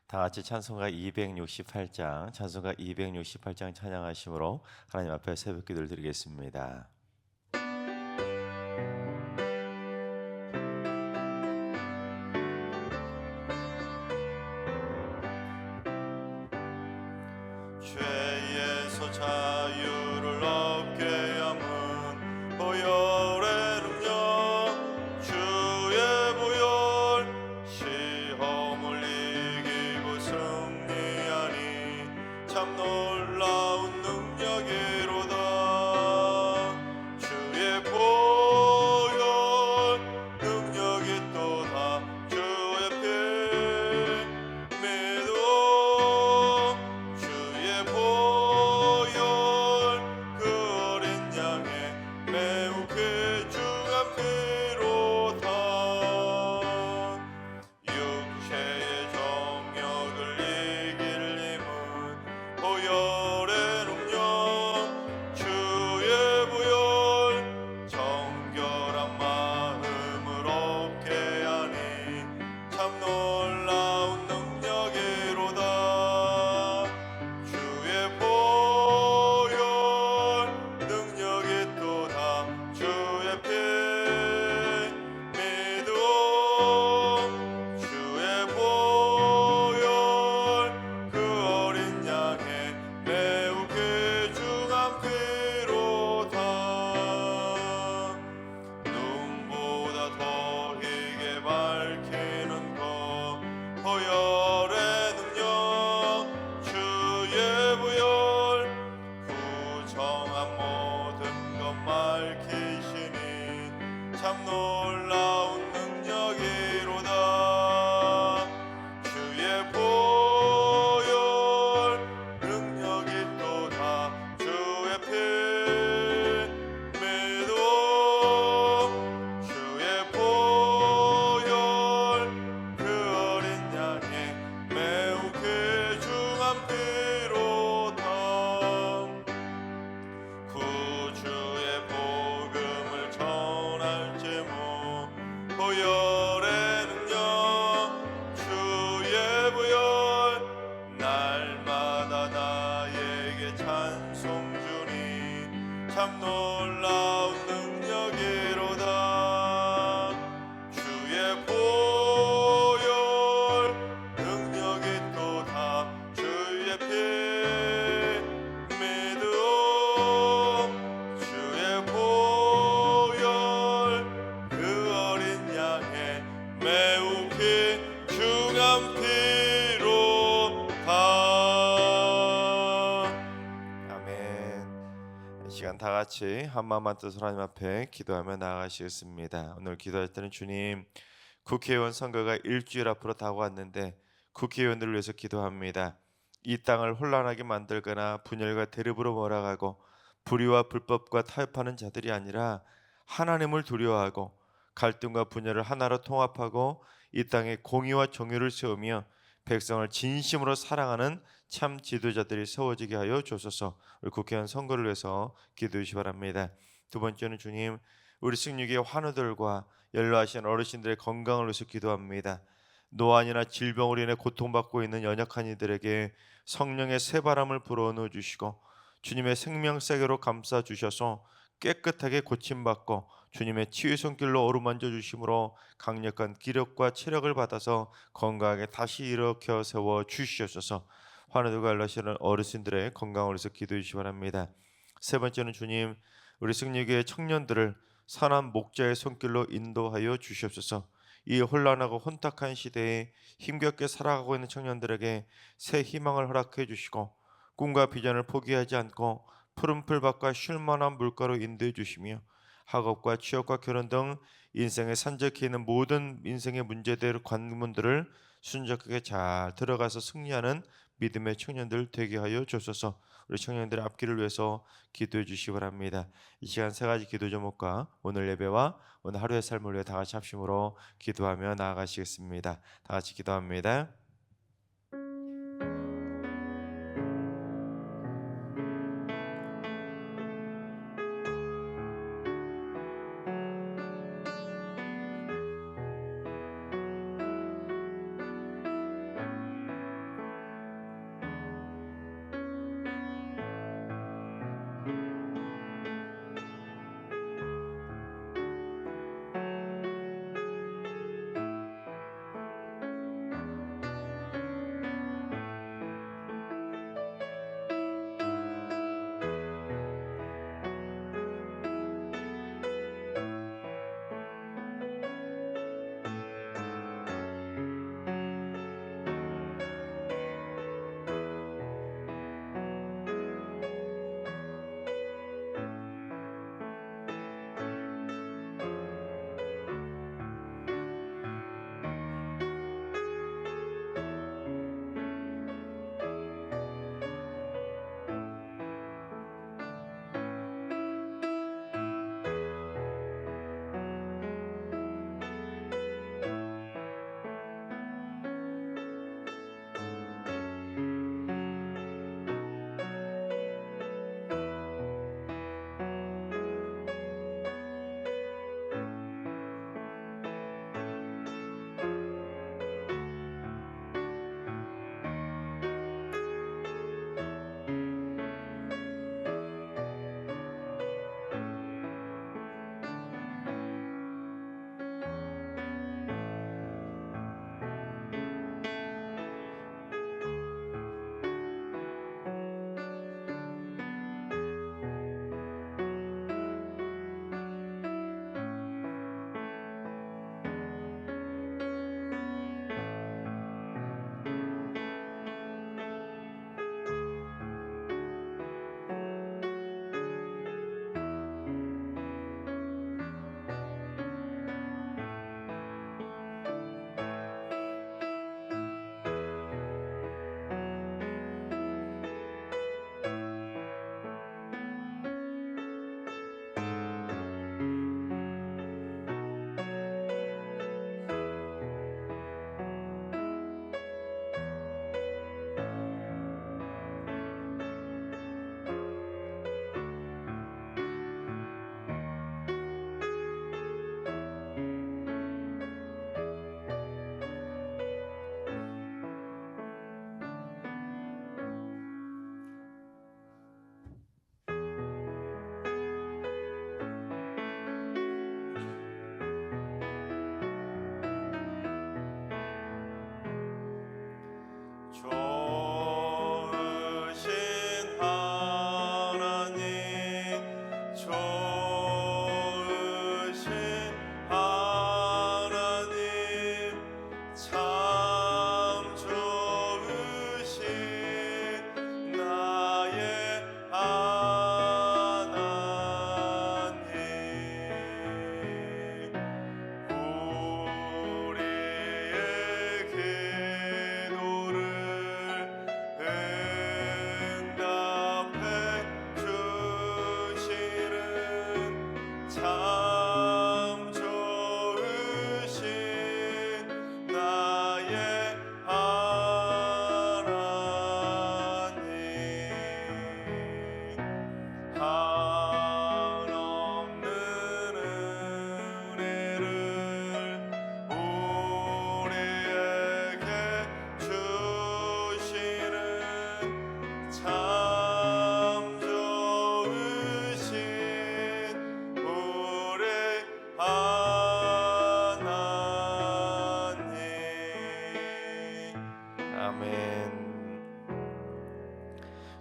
다 같이 찬송가 268장, 찬송가 268장 찬양하심으로 하나님 앞에 새벽 기도를 드리겠습니다. 죄에서 자유를 얻게 함은 보혈의 능력, 주의 보혈, 시험을 이기고 승리하니 참 놀라운 능력이로다. 주의 보혈 능력이 또다. 주의 피 믿어 주의 보혈 그 어린 양의 매우 귀중한 피로다. 육체의 정욕을 이길 힘은 보혈의 능력, 주의 보혈 정결한 마음을 얻게 하니 참 놀라운 능력이로다. 주의 보혈 능력이 또다. 주의 피 믿어 주의 보혈 그 어린 양의 매우 귀중한 피로다. 눈보다 더 희게 밝히는 것 보혈의 능력, 주의 보혈 부정한 모든 것 밝히시니 참 놀라운 능력이로다. 주의 보혈 능력이 또다. 주의 피 믿어 주의 보혈 그 어린 양의 매우 귀중한 피로다. 구주의 복음을 전할 제목 보혈의 능력, 주의 보혈 날마다 나에게 찬송 주니 참 놀라운 능력이로다. 주의 보혈 능력이 또다. 주의 피 믿어 주의 보혈 그 어린 양의 매우 귀중한 피로다. 아멘. 이 시간 다 같이 한마음만 뜻으로 하나님 앞에 기도하며 나아가시겠습니다. 오늘 기도할 때는 주님, 국회의원 선거가 일주일 앞으로 다가왔는데 국회의원들을 위해서 기도합니다. 이 땅을 혼란하게 만들거나 분열과 대립으로 몰아가고 불의와 불법과 타협하는 자들이 아니라 하나님을 두려워하고 갈등과 분열을 하나로 통합하고 이 땅에 공의와 정의를 세우며 백성을 진심으로 사랑하는 참 지도자들이 세워지게 하여 주소서. 우리 국회의원 선거를 위해서 기도해 주시기 바랍니다. 두 번째는 주님, 우리 승리교회 환우들과 연로하신 어르신들의 건강을 위해서 기도합니다. 노안이나 질병으로 인해 고통받고 있는 연약한 이들에게 성령의 새바람을 불어넣어 주시고 주님의 생명세계로 감싸 주셔서 깨끗하게 고침받고 주님의 치유 손길로 어루만져 주심으로 강력한 기력과 체력을 받아서 건강하게 다시 일으켜 세워 주시옵소서. 환우들과 연로하시는 어르신들의 건강을 위해서 기도해 주시기 바랍니다. 세 번째는 주님, 우리 승리교회 청년들을 선한 목자의 손길로 인도하여 주시옵소서. 이 혼란하고 혼탁한 시대에 힘겹게 살아가고 있는 청년들에게 새 희망을 허락해 주시고 꿈과 비전을 포기하지 않고 푸른 풀밭과 쉴만한 물가로 인도해 주시며 학업과 취업과 결혼 등 인생에 산적해 있는 모든 인생의 문제들 관문들을 순적하게 잘 들어가서 승리하는 믿음의 청년들 되게 하여 주소서. 우리 청년들의 앞길을 위해서 기도해 주시기 바랍니다. 이 시간 세 가지 기도 제목과 오늘 예배와 오늘 하루의 삶을 위해 다 같이 합심으로 기도하며 나아가시겠습니다. 다 같이 기도합니다.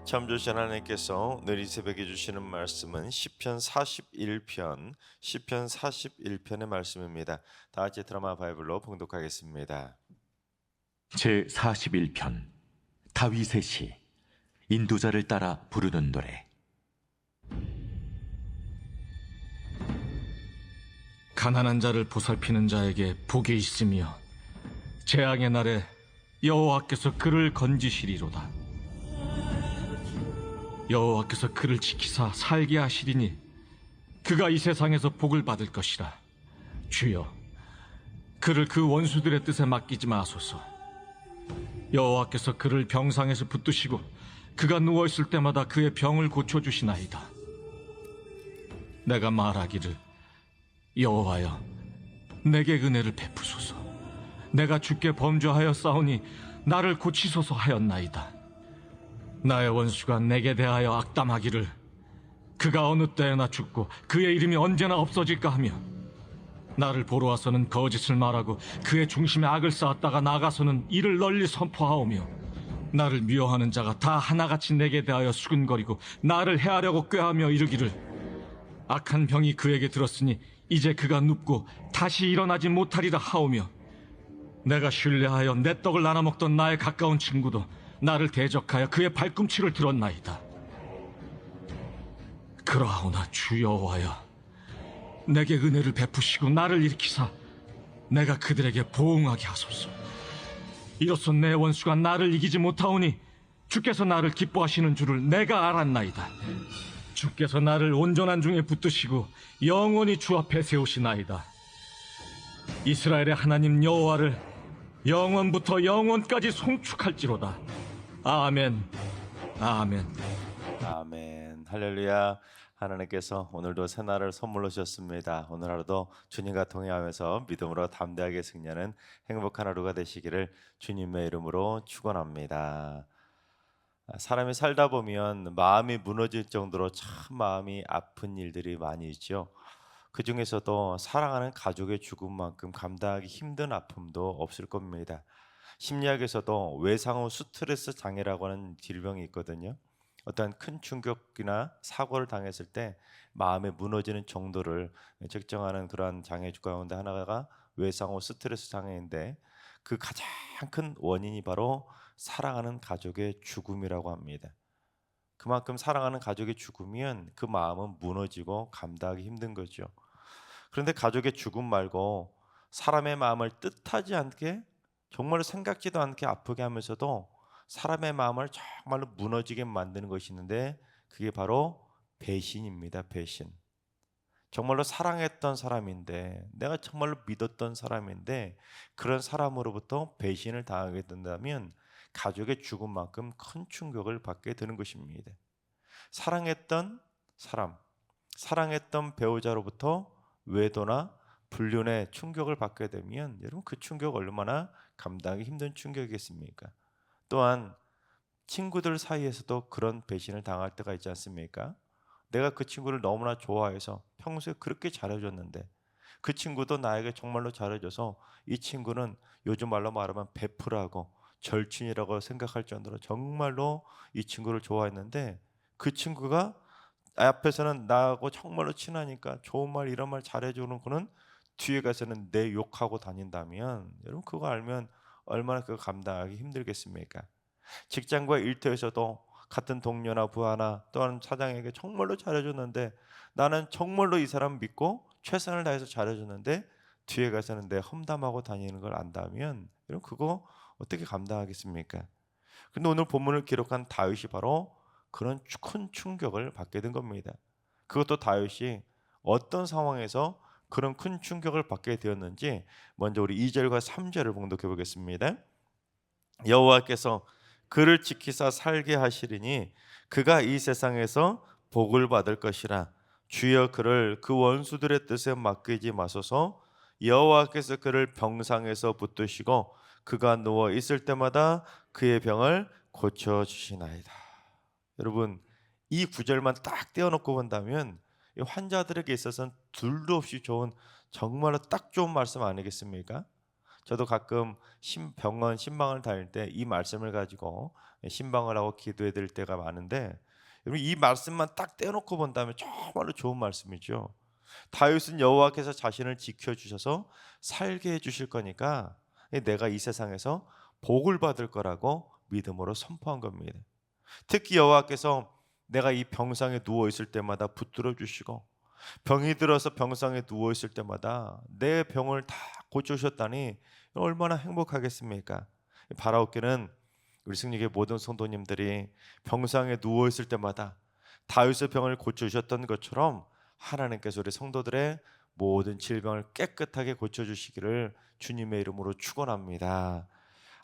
참조신 하나님께서 오늘 이 새벽에 주시는 말씀은 시편 41편의 말씀입니다. 다 같이 드라마 바이블로 봉독하겠습니다. 제 41편 다윗의 시 인도자를 따라 부르는 노래. 가난한 자를 보살피는 자에게 복이 있으며 재앙의 날에 여호와께서 그를 건지시리로다. 여호와께서 그를 지키사 살게 하시리니 그가 이 세상에서 복을 받을 것이라. 주여, 그를 그 원수들의 뜻에 맡기지 마소서. 여호와께서 그를 병상에서 붙드시고 그가 누워있을 때마다 그의 병을 고쳐주시나이다. 내가 말하기를, 여호와여, 내게 은혜를 베푸소서. 내가 주께 범죄하여 싸우니 나를 고치소서 하였나이다. 나의 원수가 내게 대하여 악담하기를, 그가 어느 때에나 죽고 그의 이름이 언제나 없어질까 하며, 나를 보러 와서는 거짓을 말하고 그의 중심에 악을 쌓았다가 나가서는 이를 널리 선포하오며, 나를 미워하는 자가 다 하나같이 내게 대하여 수근거리고 나를 해하려고 꾀하며 이르기를, 악한 병이 그에게 들었으니 이제 그가 눕고 다시 일어나지 못하리라 하오며, 내가 신뢰하여 내 떡을 나눠 먹던 나의 가까운 친구도 나를 대적하여 그의 발꿈치를 들었나이다. 그러하오나 주 여호와여, 내게 은혜를 베푸시고 나를 일으키사 내가 그들에게 보응하게 하소서. 이로써 내 원수가 나를 이기지 못하오니 주께서 나를 기뻐하시는 줄을 내가 알았나이다. 주께서 나를 온전한 중에 붙드시고 영원히 주 앞에 세우시나이다. 이스라엘의 하나님 여호와를 영원부터 영원까지 송축할지로다. 아멘. 아멘. 아멘. 할렐루야. 하나님께서 오늘도 새날을 선물로 주셨습니다. 오늘 하루도 주님과 동행하면서 믿음으로 담대하게 승리하는 행복한 하루가 되시기를 주님의 이름으로 축원합니다. 사람이 살다 보면 마음이 무너질 정도로 참 마음이 아픈 일들이 많이 있죠. 그 중에서도 사랑하는 가족의 죽음만큼 감당하기 힘든 아픔도 없을 겁니다. 심리학에서도 외상후 스트레스 장애라고 하는 질병이 있거든요. 어떠한 큰 충격이나 사고를 당했을 때 마음에 무너지는 정도를 측정하는 그러한 장애 가운데 하나가 외상후 스트레스 장애인데, 그 가장 큰 원인이 바로 사랑하는 가족의 죽음이라고 합니다. 그만큼 사랑하는 가족의 죽으면 그 마음은 무너지고 감당하기 힘든 거죠. 그런데 가족의 죽음 말고 사람의 마음을 뜻하지 않게, 정말 생각지도 않게 아프게 하면서도 사람의 마음을 정말로 무너지게 만드는 것이 있는데, 그게 바로 배신입니다. 배신. 정말로 사랑했던 사람인데, 내가 정말로 믿었던 사람인데 그런 사람으로부터 배신을 당하게 된다면 가족의 죽음만큼 큰 충격을 받게 되는 것입니다. 사랑했던 사람, 사랑했던 배우자로부터 외도나 불륜의 충격을 받게 되면 여러분, 그 충격 얼마나 감당하기 힘든 충격이겠습니까? 또한 친구들 사이에서도 그런 배신을 당할 때가 있지 않습니까? 내가 그 친구를 너무나 좋아해서 평소에 그렇게 잘해줬는데 그 친구도 나에게 정말로 잘해줘서 이 친구는 요즘 말로 말하면 베프라고 절친이라고 생각할 정도로 정말로 이 친구를 좋아했는데, 그 친구가 앞에서는 나하고 정말로 친하니까 좋은 말 이런 말 잘해주는 그는 뒤에 가서는 내 욕하고 다닌다면 여러분, 그거 알면 얼마나 그거 감당하기 힘들겠습니까? 직장과 일터에서도 같은 동료나 부하나 또한 사장에게 정말로 잘해줬는데, 나는 정말로 이 사람 믿고 최선을 다해서 잘해줬는데 뒤에 가서는 내 험담하고 다니는 걸 안다면 여러분, 그거 어떻게 감당하겠습니까? 근데 오늘 본문을 기록한 다윗이 바로 그런 큰 충격을 받게 된 겁니다. 그것도 다윗이 어떤 상황에서 그런 큰 충격을 받게 되었는지 먼저 우리 2절과 3절을 봉독해 보겠습니다. 여호와께서 그를 지키사 살게 하시리니 그가 이 세상에서 복을 받을 것이라. 주여, 그를 그 원수들의 뜻에 맡기지 마소서. 여호와께서 그를 병상에서 붙드시고 그가 누워 있을 때마다 그의 병을 고쳐 주시나이다. 여러분, 이 구절만 딱 떼어놓고 본다면 이 환자들에게 있어서는 둘도 없이 좋은, 정말로 딱 좋은 말씀 아니겠습니까? 저도 가끔 병원 신방을 다닐 때 이 말씀을 가지고 신방을 하고 기도해 드릴 때가 많은데, 여러분 이 말씀만 딱 떼놓고 본다면 정말로 좋은 말씀이죠. 다윗은 여호와께서 자신을 지켜주셔서 살게 해주실 거니까 내가 이 세상에서 복을 받을 거라고 믿음으로 선포한 겁니다. 특히 여호와께서 내가 이 병상에 누워 있을 때마다 붙들어 주시고, 병이 들어서 병상에 누워 있을 때마다 내 병을 다 고쳐주셨다니 얼마나 행복하겠습니까? 바라옵기는 우리 승리교회 모든 성도님들이 병상에 누워 있을 때마다 다윗의 병을 고쳐주셨던 것처럼 하나님께서 우리 성도들의 모든 질병을 깨끗하게 고쳐주시기를 주님의 이름으로 축원합니다.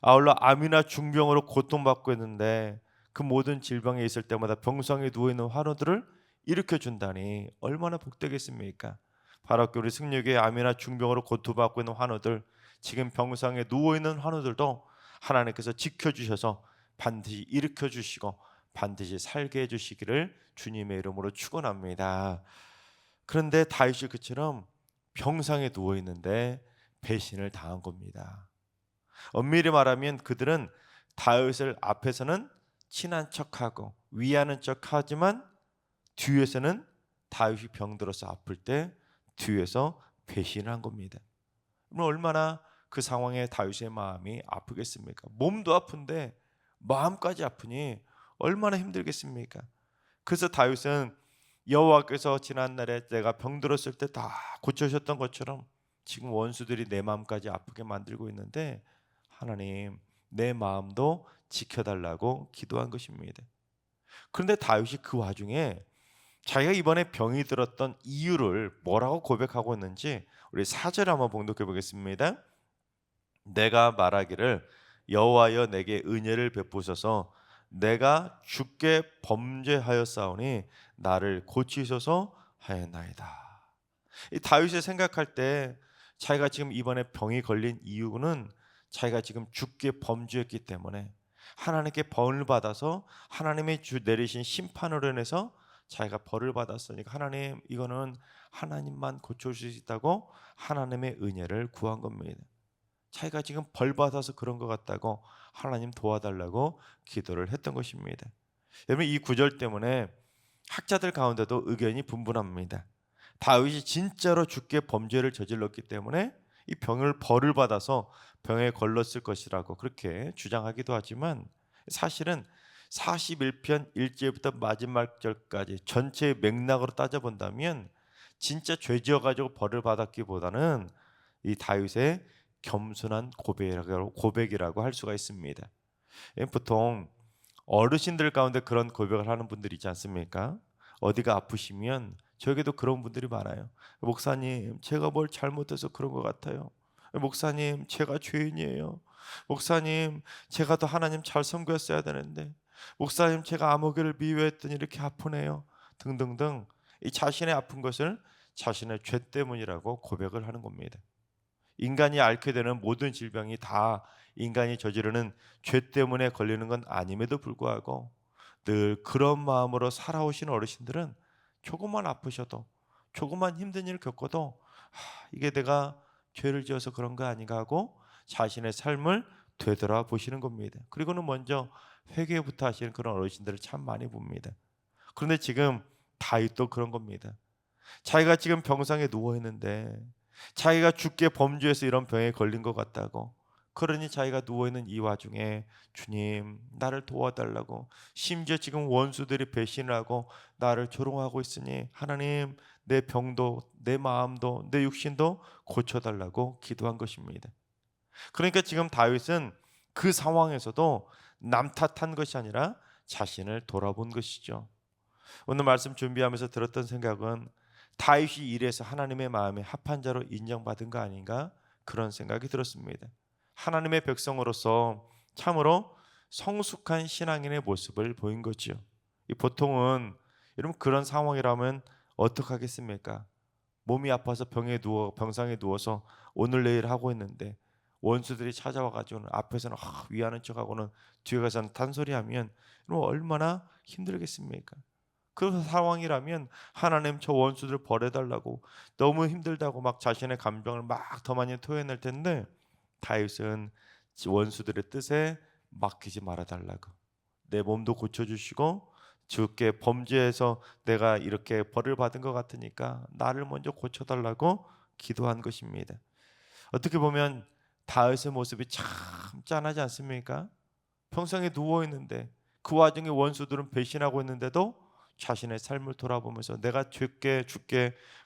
아울러 암이나 중병으로 고통받고 있는데 그 모든 질병에 있을 때마다 병상에 누워있는 환우들을 일으켜준다니 얼마나 복되겠습니까? 바로 우리 승리교회 암이나 중병으로 고통받고 있는 환우들, 지금 병상에 누워있는 환우들도 하나님께서 지켜주셔서 반드시 일으켜주시고 반드시 살게 해주시기를 주님의 이름으로 축원합니다. 그런데 다윗이 그처럼 병상에 누워있는데 배신을 당한 겁니다. 엄밀히 말하면 그들은 다윗을 앞에서는 친한 척하고 위하는 척하지만 뒤에서는 다윗이 병들어서 아플 때 뒤에서 배신을 한 겁니다. 그럼 얼마나 그 상황에 다윗의 마음이 아프겠습니까? 몸도 아픈데 마음까지 아프니 얼마나 힘들겠습니까? 그래서 다윗은 여호와께서 지난날에 내가 병들었을 때 다 고쳐주셨던 것처럼 지금 원수들이 내 마음까지 아프게 만들고 있는데 하나님 내 마음도 지켜달라고 기도한 것입니다. 그런데 다윗이 그 와중에 자기가 이번에 병이 들었던 이유를 뭐라고 고백하고 있는지 우리 4절 한번 봉독해 보겠습니다. 내가 말하기를 여호와여 내게 은혜를 베푸소서 내가 주께 범죄하였사오니 나를 고치소서 하였나이다. 이 다윗이 생각할 때 자기가 지금 이번에 병이 걸린 이유는 자기가 지금 주께 범죄했기 때문에 하나님께 벌을 받아서 하나님의 주 내리신 심판으로 인해서 자기가 벌을 받았으니까 하나님 이거는 하나님만 고쳐주실 수 있다고 하나님의 은혜를 구한 겁니다. 자기가 지금 벌 받아서 그런 것 같다고 하나님 도와달라고 기도를 했던 것입니다. 여러분 이 구절 때문에 학자들 가운데도 의견이 분분합니다. 다윗이 진짜로 주께 범죄를 저질렀기 때문에 이 병을 벌을 받아서 병에 걸렸을 것이라고 그렇게 주장하기도 하지만 사실은 41편 1절부터 마지막 절까지 전체의 맥락으로 따져본다면 진짜 죄 지어가지고 벌을 받았기보다는 이 다윗의 겸손한 고백이라고 할 수가 있습니다. 보통 어르신들 가운데 그런 고백을 하는 분들이 있지 않습니까? 어디가 아프시면 저에게도 그런 분들이 많아요. 목사님 제가 뭘 잘못해서 그런 것 같아요. 목사님 제가 죄인이에요. 목사님 제가 더 하나님 잘 섬겼어야 되는데 목사님 제가 암호교를 미워했더니 이렇게 아프네요 등등등 이 자신의 아픈 것을 자신의 죄 때문이라고 고백을 하는 겁니다. 인간이 앓게 되는 모든 질병이 다 인간이 저지르는 죄 때문에 걸리는 건 아님에도 불구하고 늘 그런 마음으로 살아오신 어르신들은 조금만 아프셔도 조금만 힘든 일을 겪어도 이게 내가 죄를 지어서 그런 거 아닌가 하고 자신의 삶을 되돌아 보시는 겁니다. 그리고는 먼저 회개부터 하시는 그런 어르신들을 참 많이 봅니다. 그런데 지금 다윗도 그런 겁니다. 자기가 지금 병상에 누워 있는데 자기가 주께 범죄해서 이런 병에 걸린 것 같다고, 그러니 자기가 누워있는 이 와중에 주님 나를 도와달라고, 심지어 지금 원수들이 배신을 하고 나를 조롱하고 있으니 하나님 내 병도 내 마음도 내 육신도 고쳐달라고 기도한 것입니다. 그러니까 지금 다윗은 그 상황에서도 남 탓한 것이 아니라 자신을 돌아본 것이죠. 오늘 말씀 준비하면서 들었던 생각은 다윗이 이래서 하나님의 마음에 합한 자로 인정받은 거 아닌가 그런 생각이 들었습니다. 하나님의 백성으로서 참으로 성숙한 신앙인의 모습을 보인 거죠. 보통은 여러분 그런 상황이라면 어떻게 하겠습니까? 몸이 아파서 병상에 누워서 오늘 내일 하고 있는데 원수들이 찾아와가지고는 앞에서는 위하는 척하고는 뒤에 가서는 탄소리하면 얼마나 힘들겠습니까? 그 상황이라면 하나님 저 원수들 벌해달라고 너무 힘들다고 막 자신의 감정을 막 더 많이 토해낼 텐데 다윗은 원수들의 뜻에 맡기지 말아달라고, 내 몸도 고쳐주시고 주께 범죄해서 내가 이렇게 벌을 받은 것 같으니까 나를 먼저 고쳐달라고 기도한 것입니다. 어떻게 보면 다윗의 모습이 참 짠하지 않습니까? 평상에 누워 있는데 그 와중에 원수들은 배신하고 있는데도 자신의 삶을 돌아보면서 내가 주께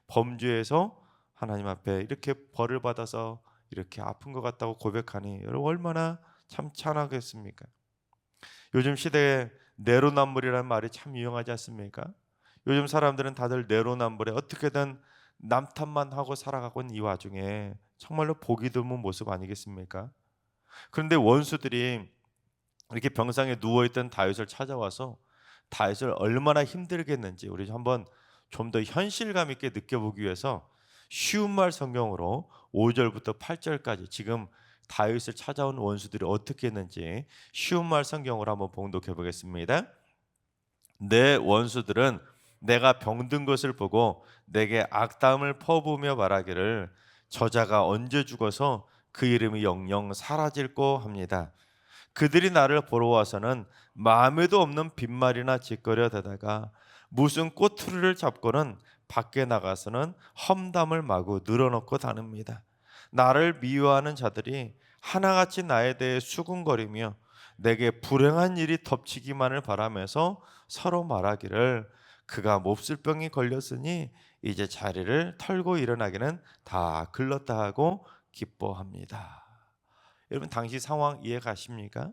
범죄해서 하나님 앞에 이렇게 벌을 받아서 이렇게 아픈 것 같다고 고백하니 여러분 얼마나 참 찬하겠습니까? 요즘 시대에 내로남불이라는 말이 참 유용하지 않습니까? 요즘 사람들은 다들 내로남불에 어떻게든 남 탓만 하고 살아가고 있는 이 와중에 정말로 보기 드문 모습 아니겠습니까? 그런데 원수들이 이렇게 병상에 누워있던 다윗을 찾아와서 다윗을 얼마나 힘들게 했는지 우리 한번 좀 더 현실감 있게 느껴보기 위해서 쉬운 말 성경으로 5절부터 8절까지 지금 다윗을 찾아온 원수들이 어떻게 했는지 쉬운 말 성경으로 한번 봉독해 보겠습니다. 내 원수들은 내가 병든 것을 보고 내게 악담을 퍼부으며 말하기를 저자가 언제 죽어서 그 이름이 영영 사라질꼬 합니다. 그들이 나를 보러 와서는 마음에도 없는 빈말이나 짓거려 대다가 무슨 꼬투리를 잡고는 밖에 나가서는 험담을 마구 늘어놓고 다닙니다. 나를 미워하는 자들이 하나같이 나에 대해 수군거리며 내게 불행한 일이 덮치기만을 바라면서 서로 말하기를 그가 몹쓸 병이 걸렸으니 이제 자리를 털고 일어나기는 다 글렀다 하고 기뻐합니다. 여러분 당시 상황 이해 가십니까?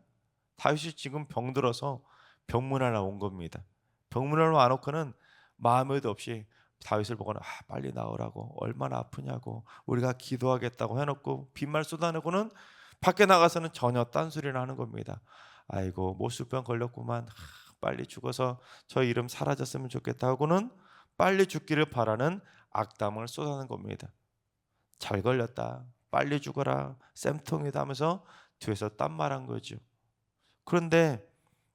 다윗이 지금 병들어서 병문안에 온 겁니다. 병문안에 와놓고는 마음에도 없이 다윗을 보고는 빨리 나오라고, 얼마나 아프냐고, 우리가 기도하겠다고 해놓고 빈말 쏟아내고는 밖에 나가서는 전혀 딴소리를 하는 겁니다. 아이고 모술병 걸렸구만, 빨리 죽어서 저 이름 사라졌으면 좋겠다 하고는 빨리 죽기를 바라는 악담을 쏟아내는 겁니다. 잘 걸렸다, 빨리 죽어라, 쌤통이다 하면서 뒤에서 딴말한 거죠. 그런데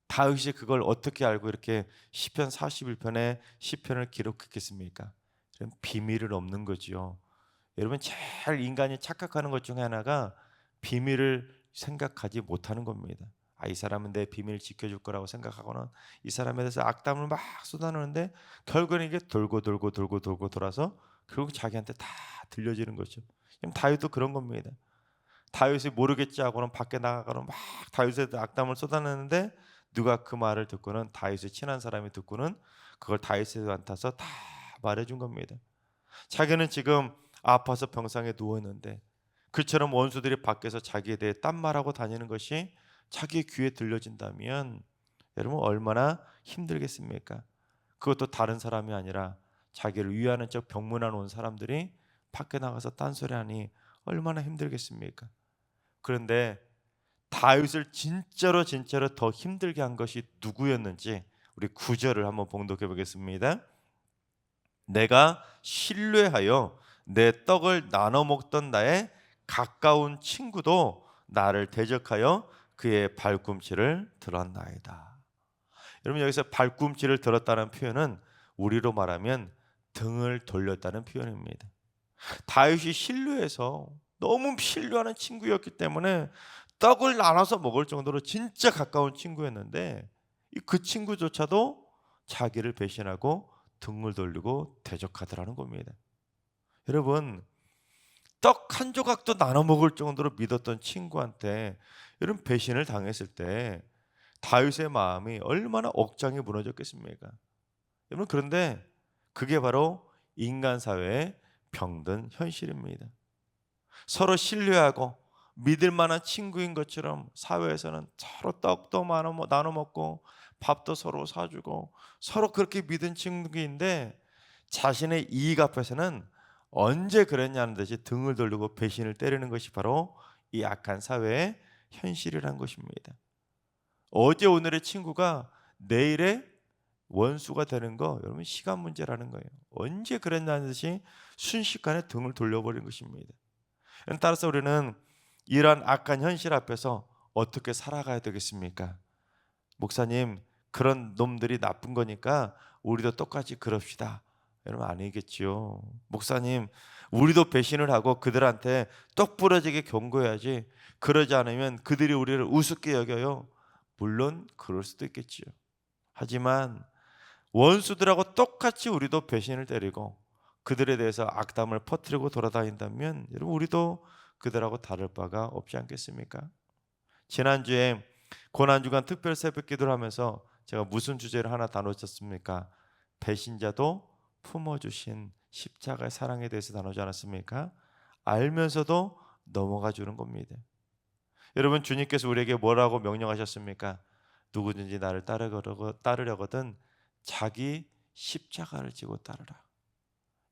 다윗이 그걸 어떻게 알고 이렇게 시편 41편에 시편을 기록했겠습니까? 비밀을 없는 거지요. 여러분 제일 인간이 착각하는 것 중에 하나가 비밀을 생각하지 못하는 겁니다. 이 사람은 내 비밀을 지켜줄 거라고 생각하고는 이 사람에 대해서 악담을 막 쏟아내는데 결국은 이게 돌고 돌아서 결국 자기한테 다 들려지는 거죠. 다윗도 그런 겁니다. 다윗이 모르겠지 하고는 밖에 나가고는 막 다윗에 대해 악담을 쏟아내는데 누가 그 말을 듣고는 다윗의 친한 사람이 듣고는 그걸 다윗한테 와서 다 말해준 겁니다. 자기는 지금 아파서 병상에 누워 있는데 그처럼 원수들이 밖에서 자기에 대해 딴말하고 다니는 것이 자기의 귀에 들려진다면 여러분 얼마나 힘들겠습니까? 그것도 다른 사람이 아니라 자기를 위하는 척 병문안 온 사람들이 밖에 나가서 딴소리하니 얼마나 힘들겠습니까? 그런데 다윗을 진짜로 더 힘들게 한 것이 누구였는지 우리 9절을 한번 봉독해 보겠습니다. 내가 신뢰하여 내 떡을 나눠 먹던 나의 가까운 친구도 나를 대적하여 그의 발꿈치를 들었나이다. 여러분 여기서 발꿈치를 들었다는 표현은 우리로 말하면 등을 돌렸다는 표현입니다. 다윗이 신뢰해서 너무 신뢰하는 친구였기 때문에 떡을 나눠서 먹을 정도로 진짜 가까운 친구였는데 그 친구조차도 자기를 배신하고 등을 돌리고 대적하더라는 겁니다. 여러분 떡 한 조각도 나눠 먹을 정도로 믿었던 친구한테 이런 배신을 당했을 때 다윗의 마음이 얼마나 억장이 무너졌겠습니까? 여러분 그런데 그게 바로 인간 사회의 병든 현실입니다. 서로 신뢰하고 믿을 만한 친구인 것처럼 사회에서는 서로 떡도 나눠 먹고 밥도 서로 사주고 서로 그렇게 믿은 친구인데 자신의 이익 앞에서는 언제 그랬냐는 듯이 등을 돌리고 배신을 때리는 것이 바로 이 악한 사회의 현실이란 것입니다. 어제 오늘의 친구가 내일의 원수가 되는 거 여러분 시간 문제라는 거예요. 언제 그랬냐는 듯이 순식간에 등을 돌려버린 것입니다. 따라서 우리는 이러한 악한 현실 앞에서 어떻게 살아가야 되겠습니까? 목사님 그런 놈들이 나쁜 거니까 우리도 똑같이 그럽시다. 여러분 아니겠지요. 목사님, 우리도 배신을 하고 그들한테 똑 부러지게 경고해야지. 그러지 않으면 그들이 우리를 우습게 여겨요. 물론 그럴 수도 있겠지요. 하지만 원수들하고 똑같이 우리도 배신을 때리고 그들에 대해서 악담을 퍼뜨리고 돌아다닌다면 여러분 우리도 그들하고 다를 바가 없지 않겠습니까? 지난주에 고난주간 특별 새벽 기도를 하면서 제가 무슨 주제를 하나 다뤘었습니까? 배신자도 품어주신 십자가의 사랑에 대해서 다루지 않았습니까? 알면서도 넘어가 주는 겁니다. 여러분 주님께서 우리에게 뭐라고 명령하셨습니까? 누구든지 나를 따르려거든 자기 십자가를 지고 따르라.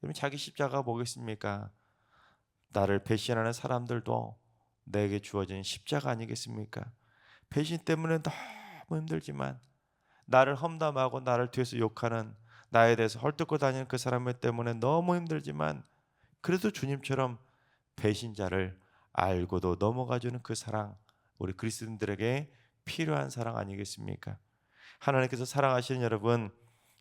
여러분 자기 십자가가 뭐겠습니까? 나를 배신하는 사람들도 내게 주어진 십자가 아니겠습니까? 배신 때문에 너무 힘들지만 나를 험담하고 나를 뒤에서 욕하는 나에 대해서 헐뜯고 다니는 그 사람 때문에 너무 힘들지만 그래도 주님처럼 배신자를 알고도 넘어가주는 그 사랑, 우리 그리스도인들에게 필요한 사랑 아니겠습니까? 하나님께서 사랑하시는 여러분,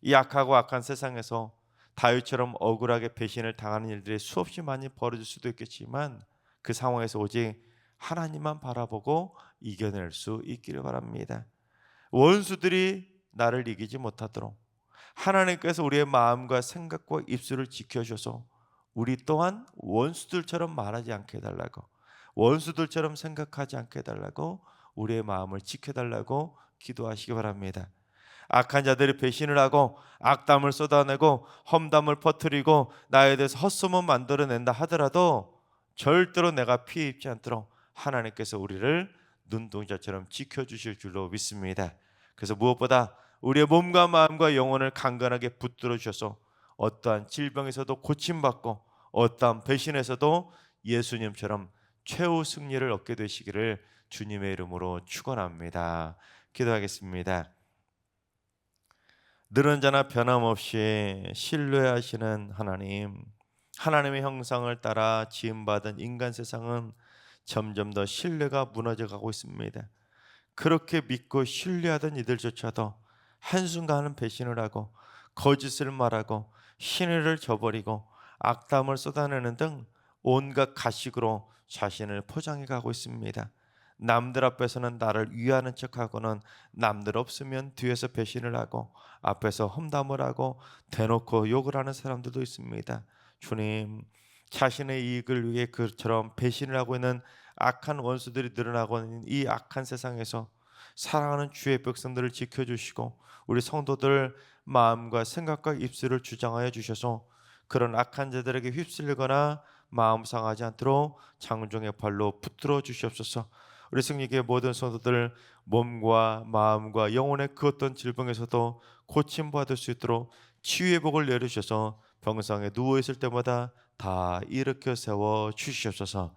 이 악하고 악한 세상에서 다윗처럼 억울하게 배신을 당하는 일들이 수없이 많이 벌어질 수도 있겠지만 그 상황에서 오직 하나님만 바라보고 이겨낼 수 있기를 바랍니다. 원수들이 나를 이기지 못하도록 하나님께서 우리의 마음과 생각과 입술을 지켜주셔서 우리 또한 원수들처럼 말하지 않게 해달라고, 원수들처럼 생각하지 않게 해달라고, 우리의 마음을 지켜달라고 기도하시기 바랍니다. 악한 자들이 배신을 하고 악담을 쏟아내고 험담을 퍼뜨리고 나에 대해서 헛소문 만들어낸다 하더라도 절대로 내가 피해 입지 않도록 하나님께서 우리를 눈동자처럼 지켜주실 줄로 믿습니다. 그래서 무엇보다 우리의 몸과 마음과 영혼을 강건하게 붙들어 주셔서 어떠한 질병에서도 고침받고 어떠한 배신에서도 예수님처럼 최후 승리를 얻게 되시기를 주님의 이름으로 축원합니다. 기도하겠습니다. 늘은 자나 변함없이 신뢰하시는 하나님, 하나님의 형상을 따라 지음받은 인간 세상은 점점 더 신뢰가 무너져 가고 있습니다. 그렇게 믿고 신뢰하던 이들조차도 한순간은 배신을 하고 거짓을 말하고 신의를 저버리고 악담을 쏟아내는 등 온갖 가식으로 자신을 포장해 가고 있습니다. 남들 앞에서는 나를 위하는 척하고는 남들 없으면 뒤에서 배신을 하고 앞에서 험담을 하고 대놓고 욕을 하는 사람들도 있습니다. 주님, 자신의 이익을 위해 그처럼 배신을 하고 있는 악한 원수들이 늘어나고 있는 이 악한 세상에서 사랑하는 주의 백성들을 지켜주시고 우리 성도들 마음과 생각과 입술을 주장하여 주셔서 그런 악한 자들에게 휩쓸리거나 마음 상하지 않도록 장중의 발로 붙들어 주시옵소서. 우리 승리교회 모든 성도들 몸과 마음과 영혼의 그 어떤 질병에서도 고침받을 수 있도록 치유의 복을 내려주셔서 병상에 누워있을 때마다 다 일으켜 세워 주시옵소서.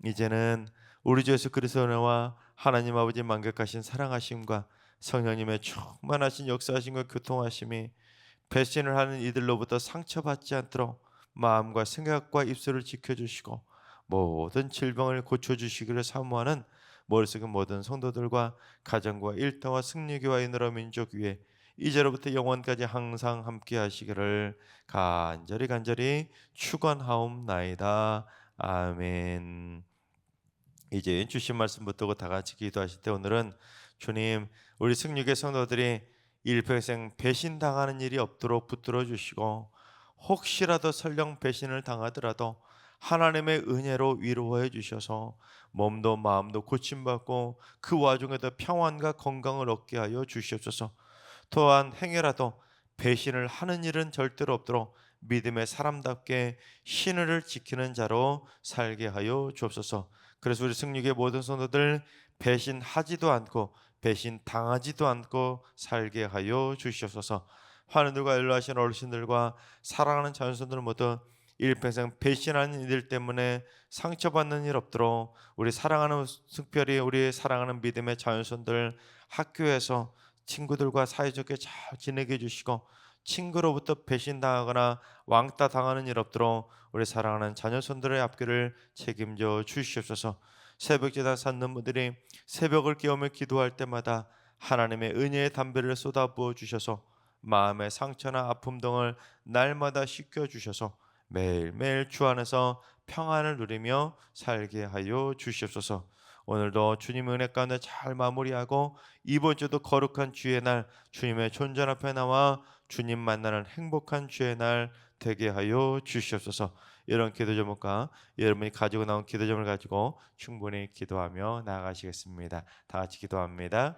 이제는 우리 주 예수 그리스도의 은혜와 하나님 아버지 만격하신 사랑하심과 성령님의 충만하신 역사하심과 교통하심이 배신을 하는 이들로부터 상처받지 않도록 마음과 생각과 입술을 지켜주시고 모든 질병을 고쳐주시기를 사모하는 머릿속의 모든 성도들과 가정과 일터와 승리교와 이너러 민족 위에 이제로부터 영원까지 항상 함께 하시기를 간절히 축원하옵나이다. 아멘. 이제 주신 말씀 붙들고 다 같이 기도하실 때 오늘은 주님, 우리 승리교회 성도들이 일평생 배신당하는 일이 없도록 붙들어 주시고 혹시라도 설령 배신을 당하더라도 하나님의 은혜로 위로해 주셔서 몸도 마음도 고침받고 그 와중에도 평안과 건강을 얻게 하여 주시옵소서. 또한 행여라도 배신을 하는 일은 절대로 없도록 믿음의 사람답게 신의를 지키는 자로 살게 하여 주옵소서. 그래서 우리 승리교회 모든 성도들 배신하지도 않고 배신 당하지도 않고 살게 하여 주시옵소서. 하늘과 연로하신 어르신들과 사랑하는 자손들 모두 일평생 배신하는 이들 때문에 상처받는 일 없도록 우리 사랑하는 특별히 우리 사랑하는 믿음의 자손들 학교에서 친구들과 사이좋게 잘 지내게 해주시고 친구로부터 배신당하거나 왕따 당하는 일 없도록 우리 사랑하는 자녀손들의 앞길을 책임져 주시옵소서. 새벽제단 쌓는 분들이 새벽을 깨우며 기도할 때마다 하나님의 은혜의 담배를 쏟아부어 주셔서 마음의 상처나 아픔 등을 날마다 씻겨주셔서 매일매일 주 안에서 평안을 누리며 살게 하여 주시옵소서. 오늘도 주님의 은혜 가운데 잘 마무리하고 이번 주도 거룩한 주의 날 주님의 존전 앞에 나와 주님 만나는 행복한 주의 날 되게 하여 주시옵소서. 이런 기도 제목과 여러분이 가지고 나온 기도 제목을 가지고 충분히 기도하며 나아가시겠습니다. 다 같이 기도합니다.